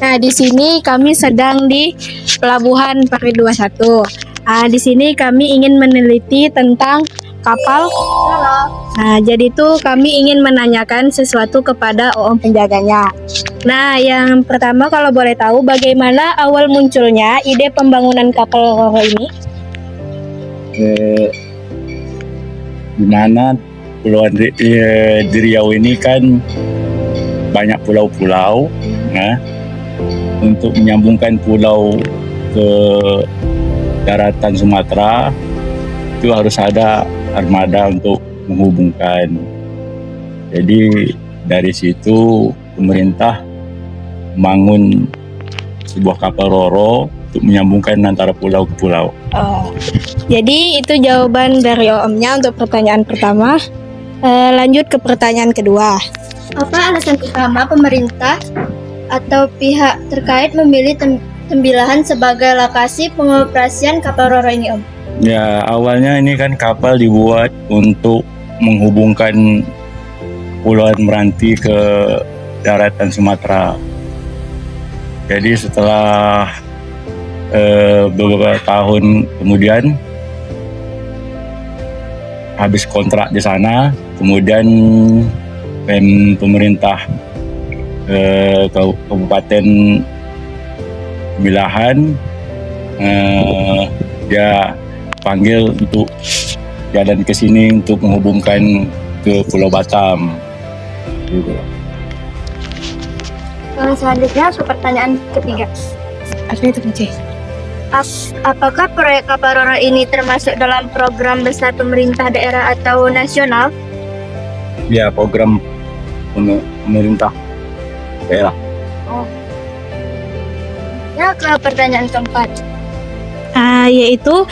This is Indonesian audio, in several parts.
Nah, di sini kami sedang di Pelabuhan Pari 21. Di sini kami ingin meneliti tentang kapal. Nah, jadi tuh kami ingin menanyakan sesuatu kepada OOM penjaganya. Nah, yang pertama kalau boleh tahu bagaimana awal munculnya ide pembangunan kapal Roro ini? Di mana Pulauan di Riau ini kan banyak pulau-pulau, nah, untuk menyambungkan pulau ke daratan Sumatera itu harus ada armada untuk menghubungkan. Jadi dari situ pemerintah membangun sebuah kapal Roro untuk menyambungkan antara pulau ke pulau. Jadi itu jawaban dari OOM-nya untuk pertanyaan pertama. Lanjut ke pertanyaan kedua. Apa alasan utama pemerintah atau pihak terkait memilih Tembilahan sebagai lokasi pengoperasian kapal Roro ini, Om? Ya, awalnya ini kan kapal dibuat untuk menghubungkan Pulauan Meranti ke daratan Sumatera. Jadi setelah beberapa tahun kemudian habis kontrak di sana, kemudian pemerintah Kabupaten Tembilahan dia panggil untuk jalan ke sini untuk menghubungkan ke Pulau Batam. Gitu. Selanjutnya ke pertanyaan ketiga. Apakah proyek kapal Roro ini termasuk dalam program besar pemerintah daerah atau nasional? Ya, program pemerintah daerah. Ya, ke pertanyaan keempat. Yaitu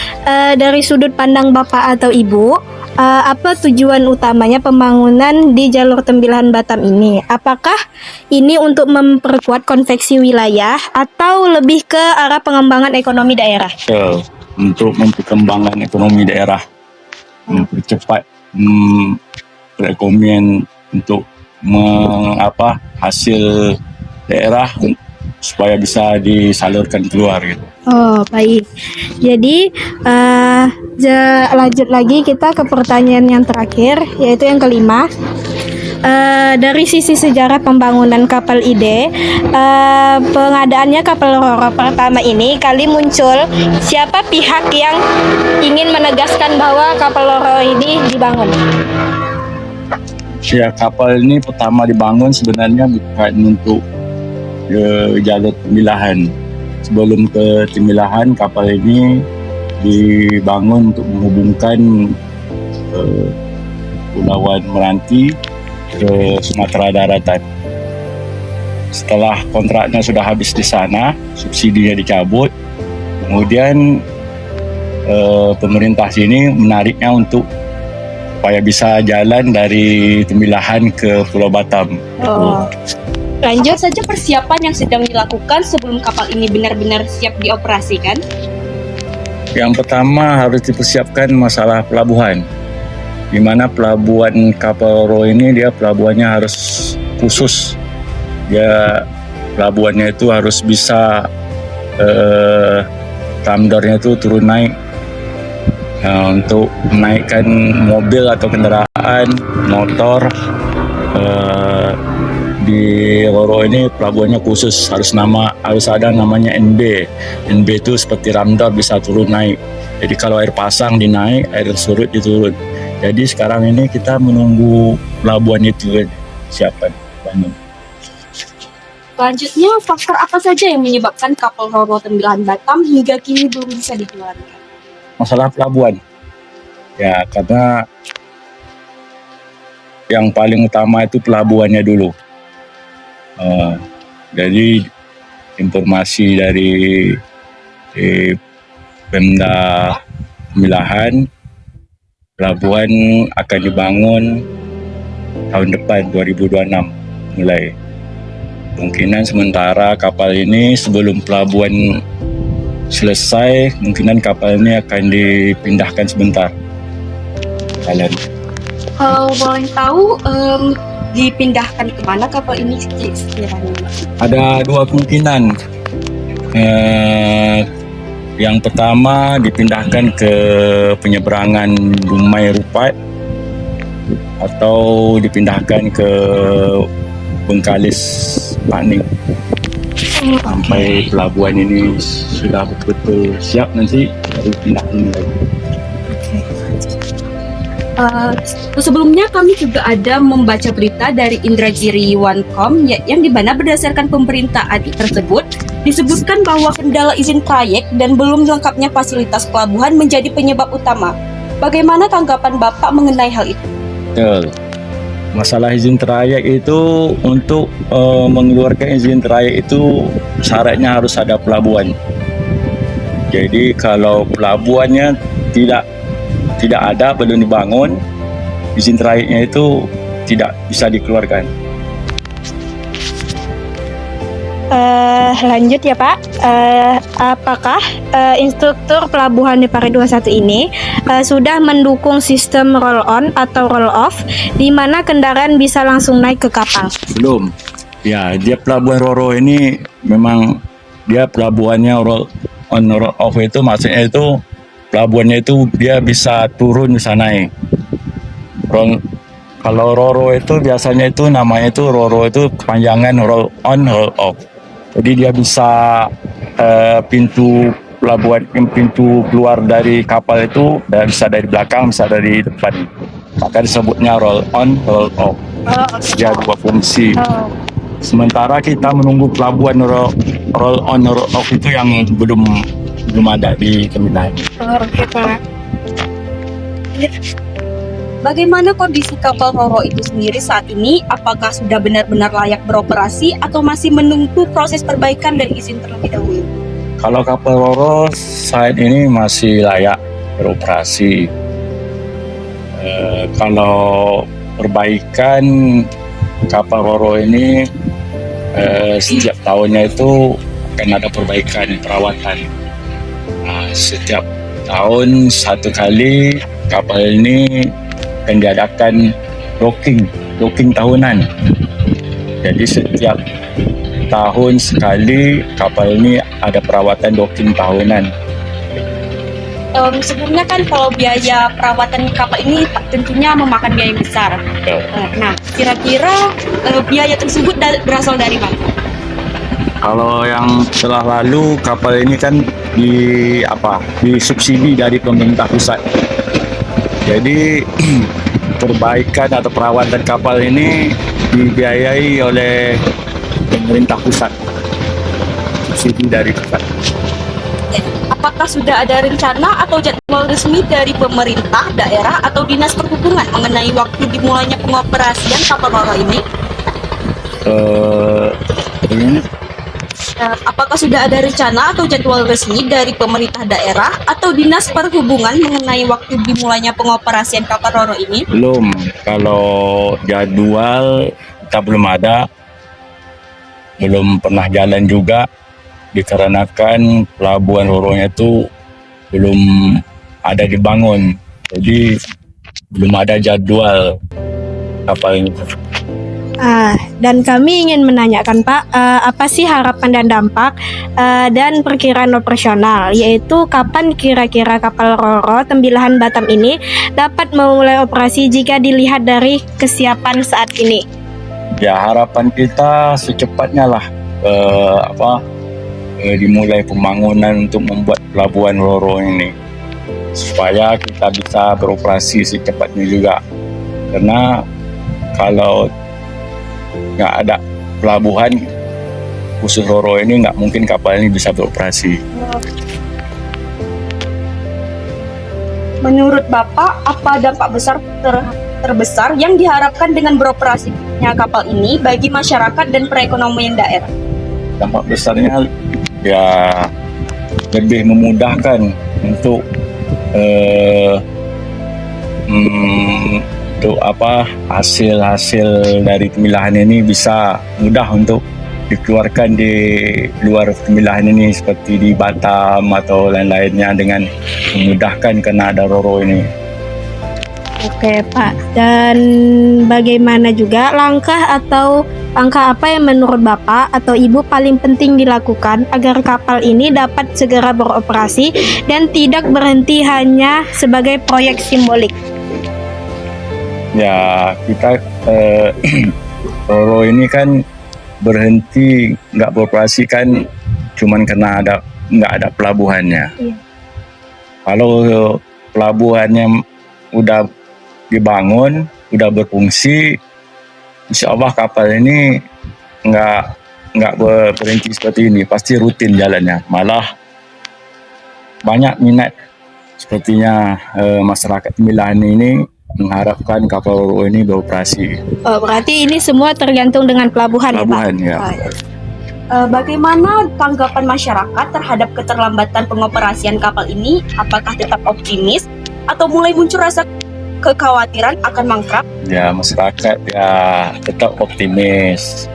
dari sudut pandang Bapak atau Ibu, apa tujuan utamanya pembangunan di jalur Tembilahan Batam ini? Apakah ini untuk memperkuat konveksi wilayah atau lebih ke arah pengembangan ekonomi daerah? Untuk memperkembangkan ekonomi daerah, mempercepat perekonomian untuk hasil daerah supaya bisa disalurkan keluar gitu. Oh, baik. Jadi lanjut lagi kita ke pertanyaan yang terakhir, yaitu yang kelima. Dari sisi sejarah pembangunan kapal ide, pengadaannya kapal Roro pertama ini kali muncul siapa pihak yang ingin menegaskan bahwa kapal Roro ini dibangun? Ya, kapal ini pertama dibangun sebenarnya bukan untuk jalur Tembilahan. Sebelum ke Tembilahan, kapal ini dibangun untuk menghubungkan Pulauan Meranti ke Sumatera Daratan. Setelah kontraknya sudah habis di sana, subsidinya dicabut, kemudian pemerintah sini menariknya untuk supaya bisa jalan dari Tembilahan ke Pulau Batam. Lanjut saja persiapan yang sedang dilakukan sebelum kapal ini benar-benar siap dioperasikan. Yang pertama harus dipersiapkan masalah pelabuhan, di mana pelabuhan kapal Roro ini dia pelabuhannya harus khusus. Dia pelabuhannya itu harus bisa ramdornya itu turun naik. Untuk menaikkan mobil atau kendaraan, motor, di Roro ini pelabuhannya khusus, harus ada namanya NB. NB itu seperti ramdor, bisa turun naik. Jadi kalau air pasang dinaik, air surut diturun. Jadi sekarang ini kita menunggu pelabuhan itu siapkan bangun. Selanjutnya, faktor apa saja yang menyebabkan kapal Roro Tembilahan Batam hingga kini belum bisa dikeluarkan? Masalah pelabuhan, ya karena yang paling utama itu pelabuhannya dulu. Jadi informasi dari Pemda Tembilahan, pelabuhan akan dibangun tahun depan 2026 mulai. Kemungkinan sementara kapal ini sebelum pelabuhan selesai, kemungkinan kapal ini akan dipindahkan sebentar. Kalau boleh tahu, dipindahkan kemana kapal ini sekiranya? Ada dua kemungkinan. Yang pertama dipindahkan ke penyeberangan Dumai Rupat atau dipindahkan ke Bengkalis Paning. Sampai pelabuhan ini sudah betul-betul siap, nanti baru pindah ini lagi. Sebelumnya kami juga ada membaca berita dari Indragiri One.com yang dimana berdasarkan pemberitaan tersebut disebutkan bahwa kendala izin trayek dan belum lengkapnya fasilitas pelabuhan menjadi penyebab utama. Bagaimana tanggapan Bapak mengenai hal itu? Betul. Masalah izin trayek itu, untuk mengeluarkan izin trayek itu syaratnya harus ada pelabuhan. Jadi kalau pelabuhannya tidak ada, belum dibangun, izin trayeknya itu tidak bisa dikeluarkan. Lanjut ya Pak, apakah instruktur pelabuhan di Pari 21 ini sudah mendukung sistem roll on atau roll off di mana kendaraan bisa langsung naik ke kapal? Belum. Ya, dia pelabuhan Roro ini memang dia pelabuhannya roll on roll off, itu maksudnya itu pelabuhannya itu dia bisa turun bisa naik. Kalau Roro itu biasanya itu namanya itu Roro itu kepanjangan roll on roll off. Jadi dia bisa pintu pelabuhan, pintu keluar dari kapal itu bisa dari belakang, bisa dari depan. Maka disebutnya roll on roll off. Dia dua fungsi. Sementara kita menunggu pelabuhan roll on roll off itu yang belum ada di terminal. Oke Pak. Bagaimana kondisi kapal Roro itu sendiri saat ini? Apakah sudah benar-benar layak beroperasi atau masih menunggu proses perbaikan dan izin terlebih dahulu? Kalau kapal Roro saat ini masih layak beroperasi. Kalau perbaikan kapal Roro ini setiap tahunnya itu akan ada perbaikan perawatan. Setiap tahun satu kali kapal ini akan diadakan docking tahunan. Jadi setiap tahun sekali kapal ini ada perawatan docking tahunan. Sebelumnya kan kalau biaya perawatan kapal ini tentunya memakan biaya yang besar. Nah, kira-kira biaya tersebut berasal dari mana? Kalau yang telah lalu kapal ini kan disubsidi dari pemerintah pusat. Jadi perbaikan atau perawatan kapal ini dibiayai oleh pemerintah pusat, subsidi dari pusat. Apakah sudah ada rencana atau jadwal resmi dari pemerintah daerah atau dinas perhubungan mengenai waktu dimulainya pengoperasian kapal Roro ini? Apakah sudah ada rencana atau jadwal resmi dari pemerintah daerah atau dinas perhubungan mengenai waktu dimulainya pengoperasian kapal Roro ini? Belum. Kalau jadwal kita belum ada, belum pernah jalan juga, dikarenakan pelabuhan Roronya itu belum ada dibangun. Jadi belum ada jadwal kapal ini. Dan kami ingin menanyakan Pak, apa sih harapan dan dampak dan perkiraan operasional, yaitu kapan kira-kira kapal Roro Tembilahan Batam ini dapat memulai operasi jika dilihat dari kesiapan saat ini? Ya, harapan kita secepatnya lah dimulai pembangunan untuk membuat pelabuhan Roro ini supaya kita bisa beroperasi secepatnya juga. Karena kalau nggak ada pelabuhan khusus Roro ini, nggak mungkin kapal ini bisa beroperasi. Menurut Bapak, apa dampak besar terbesar yang diharapkan dengan beroperasinya kapal ini bagi masyarakat dan perekonomian daerah? Dampak besarnya ya lebih memudahkan untuk hasil dari Tembilahan ini bisa mudah untuk dikeluarkan di luar Tembilahan ini seperti di Batam atau lain-lainnya dengan memudahkan karena ada Roro ini. Oke Pak, dan bagaimana juga langkah apa yang menurut Bapak atau Ibu paling penting dilakukan agar kapal ini dapat segera beroperasi dan tidak berhenti hanya sebagai proyek simbolik? Ya, kita Roro ini kan berhenti nggak beroperasi kan cuman karena nggak ada pelabuhannya. Iya. Kalau pelabuhannya udah dibangun, udah berfungsi, insya Allah kapal ini nggak berhenti seperti ini, pasti rutin jalannya. Malah banyak minat sepertinya masyarakat Milan ini mengharapkan kapal Roro ini beroperasi. Oh, berarti ini semua tergantung dengan pelabuhan, Pelabuhan ya ya. Pak? Oh, ya. Bagaimana tanggapan masyarakat terhadap keterlambatan pengoperasian kapal ini? Apakah tetap optimis atau mulai muncul rasa kekhawatiran akan mangkrak? Ya, masyarakat ya tetap optimis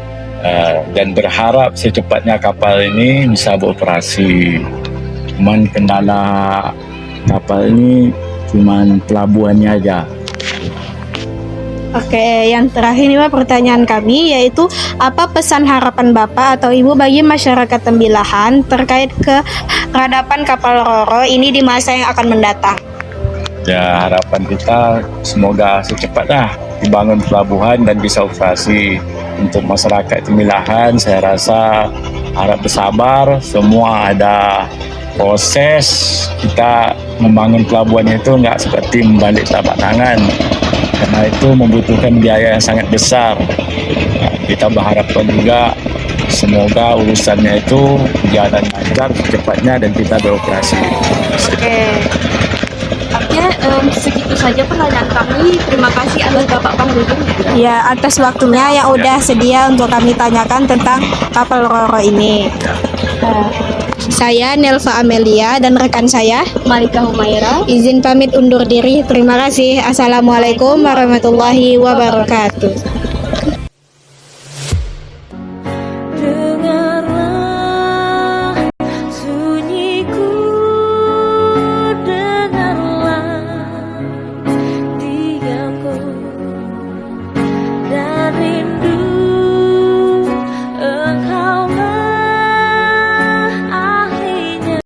dan berharap secepatnya kapal ini bisa beroperasi. Cuman kendala kapal ini cuman pelabuhannya aja. Oke, yang terakhir nih Pak, pertanyaan kami yaitu apa pesan harapan Bapak atau Ibu bagi masyarakat Tembilahan terkait kehadapan kapal Roro ini di masa yang akan mendatang? Ya, harapan kita semoga secepatnya dibangun pelabuhan dan bisa operasi. Untuk masyarakat Tembilahan, saya rasa harap bersabar, semua ada proses. Kita membangun pelabuhan itu nggak seperti membalik telapak tangan, karena itu membutuhkan biaya yang sangat besar. Kita berharapkan juga semoga urusannya itu berjalan lancar secepatnya dan kita beroperasi. Oke. Artinya segitu saja pertanyaan kami. Terima kasih atas Bapak Panglima. Ya, atas waktunya yang udah sedia untuk kami tanyakan tentang kapal Roro ini. Saya Nelva Amelia dan rekan saya Malika Humaira. izin pamit undur diri. Terima kasih. Assalamualaikum warahmatullahi wabarakatuh.